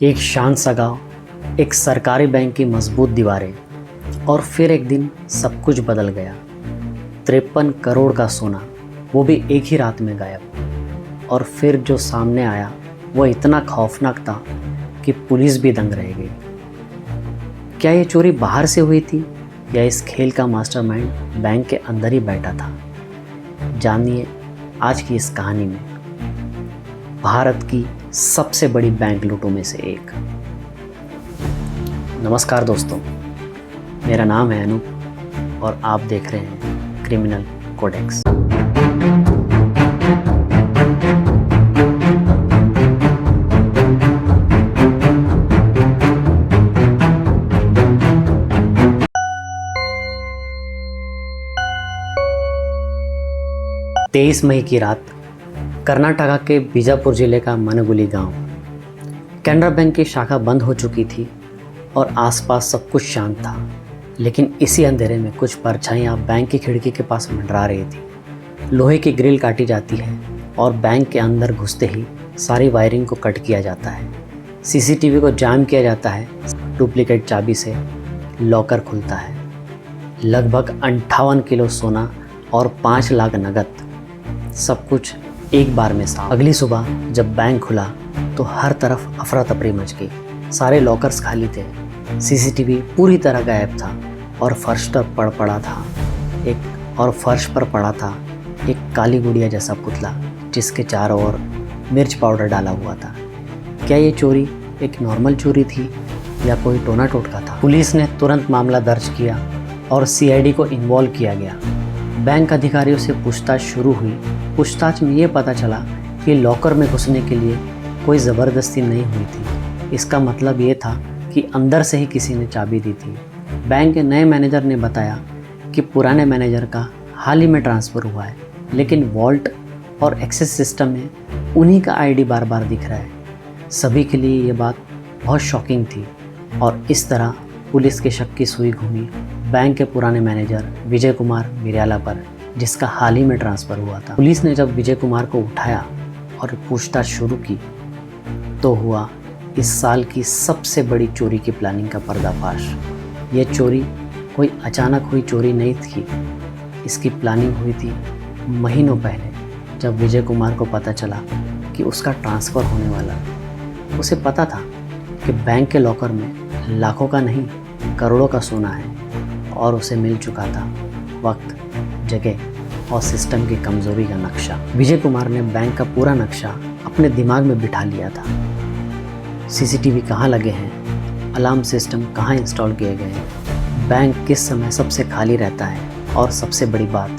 एक शांत सा गांव, एक सरकारी बैंक की मजबूत दीवारें और फिर एक दिन सब कुछ बदल गया। 53 करोड़ का सोना, वो भी एक ही रात में गायब। और फिर जो सामने आया वो इतना खौफनाक था कि पुलिस भी दंग रह गई। क्या ये चोरी बाहर से हुई थी या इस खेल का मास्टरमाइंड बैंक के अंदर ही बैठा था? जानिए आज की इस कहानी में भारत की सबसे बड़ी बैंक लूटों में से एक। नमस्कार दोस्तों, मेरा नाम है अनूप और आप देख रहे हैं क्रिमिनल कोडेक्स। तेईस मई की रात, कर्नाटका के बीजापुर जिले का मनगुली गांव। कैनरा बैंक की शाखा बंद हो चुकी थी और आसपास सब कुछ शांत था, लेकिन इसी अंधेरे में कुछ परछाइयां बैंक की खिड़की के पास मंडरा रही थी। लोहे की ग्रिल काटी जाती है और बैंक के अंदर घुसते ही सारी वायरिंग को कट किया जाता है। सीसीटीवी को जाम किया जाता है। डुप्लीकेट चाबी से लॉकर खुलता है। लगभग 58 किलो सोना और 5 लाख नकद, सब कुछ एक बार में साफ। अगली सुबह जब बैंक खुला तो हर तरफ अफरा तफरी मच गई। सारे लॉकर्स खाली थे, सीसीटीवी पूरी तरह गायब था और फर्श पर पड़ा था एक काली गुड़िया जैसा पुतला जिसके चारों ओर मिर्च पाउडर डाला हुआ था। क्या ये चोरी एक नॉर्मल चोरी थी या कोई टोना टोटका था? पुलिस ने तुरंत मामला दर्ज किया और सीआईडी को इन्वॉल्व किया गया। बैंक अधिकारियों से पूछताछ शुरू हुई। पूछताछ में ये पता चला कि लॉकर में घुसने के लिए कोई ज़बरदस्ती नहीं हुई थी। इसका मतलब ये था कि अंदर से ही किसी ने चाबी दी थी। बैंक के नए मैनेजर ने बताया कि पुराने मैनेजर का हाल ही में ट्रांसफ़र हुआ है, लेकिन वॉल्ट और एक्सेस सिस्टम में उन्हीं का आईडी बार बार दिख रहा है। सभी के लिए ये बात बहुत शॉकिंग थी और इस तरह पुलिस के शक की सुई घूमी बैंक के पुराने मैनेजर विजय कुमार मिर्याला पर, जिसका हाल ही में ट्रांसफ़र हुआ था। पुलिस ने जब विजय कुमार को उठाया और पूछताछ शुरू की तो हुआ इस साल की सबसे बड़ी चोरी की प्लानिंग का पर्दाफाश। ये चोरी कोई अचानक हुई चोरी नहीं थी। इसकी प्लानिंग हुई थी महीनों पहले, जब विजय कुमार को पता चला कि उसका ट्रांसफ़र होने वाला। उसे पता था कि बैंक के लॉकर में लाखों का नहीं करोड़ों का सोना है और उसे मिल चुका था वक्त, जगह और सिस्टम की कमज़ोरी का नक्शा। विजय कुमार ने बैंक का पूरा नक्शा अपने दिमाग में बिठा लिया था। सीसीटीवी कहाँ लगे हैं, अलार्म सिस्टम कहाँ इंस्टॉल किए गए हैं, बैंक किस समय सबसे खाली रहता है, और सबसे बड़ी बात,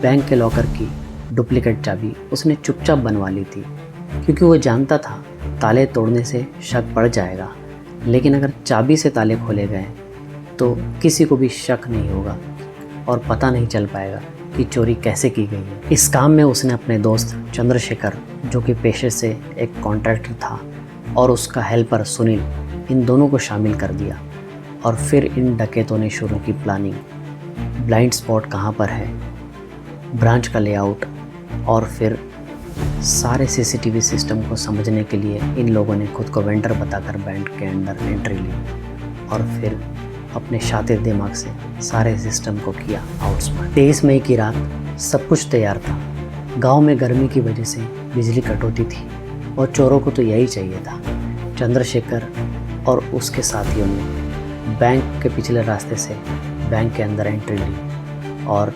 बैंक के लॉकर की डुप्लीकेट चाबी उसने चुपचाप बनवा ली थी, क्योंकि वो जानता था ताले तोड़ने से शक पड़ जाएगा, लेकिन अगर चाबी से ताले खोले गए तो किसी को भी शक नहीं होगा और पता नहीं चल पाएगा कि चोरी कैसे की गई है। इस काम में उसने अपने दोस्त चंद्रशेखर, जो कि पेशे से एक कॉन्ट्रैक्टर था, और उसका हेल्पर सुनील, इन दोनों को शामिल कर दिया। और फिर इन डकैतों ने शुरू की प्लानिंग। ब्लाइंड स्पॉट कहाँ पर है, ब्रांच का लेआउट, और फिर सारे सीसीटीवी सिस्टम को समझने के लिए इन लोगों ने खुद को वेंडर बताकर बैंक के अंदर एंट्री ली और फिर अपने शातिर दिमाग से सारे सिस्टम को किया आउटस्मार्ट। 23 मई की रात सब कुछ तैयार था। गांव में गर्मी की वजह से बिजली कटौती थी और चोरों को तो यही चाहिए था। चंद्रशेखर और उसके साथियों ने बैंक के पिछले रास्ते से बैंक के अंदर एंट्री ली और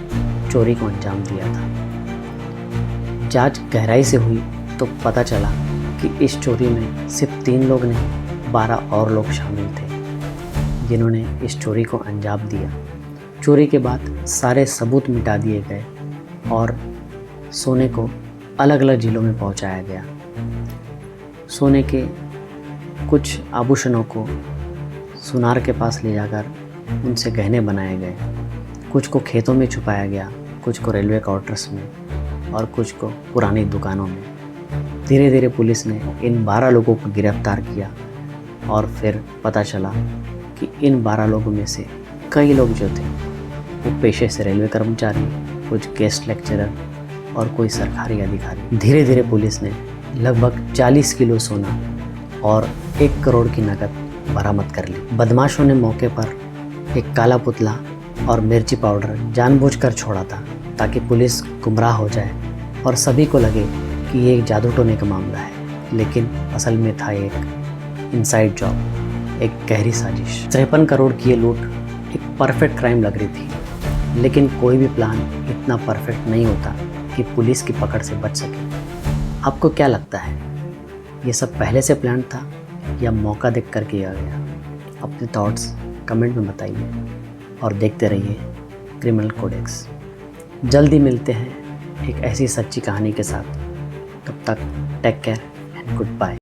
चोरी को अंजाम दिया था। जांच गहराई से हुई तो पता चला कि इस चोरी में सिर्फ 3 लोग नहीं, 12 और लोग शामिल थे, जिन्होंने इस चोरी को अंजाम दिया। चोरी के बाद सारे सबूत मिटा दिए गए और सोने को अलग अलग जिलों में पहुंचाया गया। सोने के कुछ आभूषणों को सुनार के पास ले जाकर उनसे गहने बनाए गए, कुछ को खेतों में छुपाया गया, कुछ को रेलवे क्वार्टर्स में और कुछ को पुरानी दुकानों में। धीरे धीरे पुलिस ने इन 12 लोगों को गिरफ्तार किया और फिर पता चला कि इन 12 लोगों में से कई लोग जो थे वो पेशे से रेलवे कर्मचारी, कुछ गेस्ट लेक्चरर और कोई सरकारी अधिकारी। धीरे धीरे पुलिस ने लगभग 40 किलो सोना और 1 करोड़ की नकद बरामद कर ली। बदमाशों ने मौके पर एक काला पुतला और मिर्ची पाउडर जानबूझकर छोड़ा था ताकि पुलिस गुमराह हो जाए और सभी को लगे कि ये एक जादू टोने का मामला है, लेकिन असल में था एक इनसाइड जॉब, एक गहरी साजिश। 53 करोड़ की ये लूट एक परफेक्ट क्राइम लग रही थी, लेकिन कोई भी प्लान इतना परफेक्ट नहीं होता कि पुलिस की पकड़ से बच सके। आपको क्या लगता है, ये सब पहले से प्लान था या मौका देख कर किया गया? अपने थॉट्स कमेंट में बताइए और देखते रहिए क्रिमिनल कोडेक्स। जल्दी मिलते हैं एक ऐसी सच्ची कहानी के साथ। तब तक take care and good bye.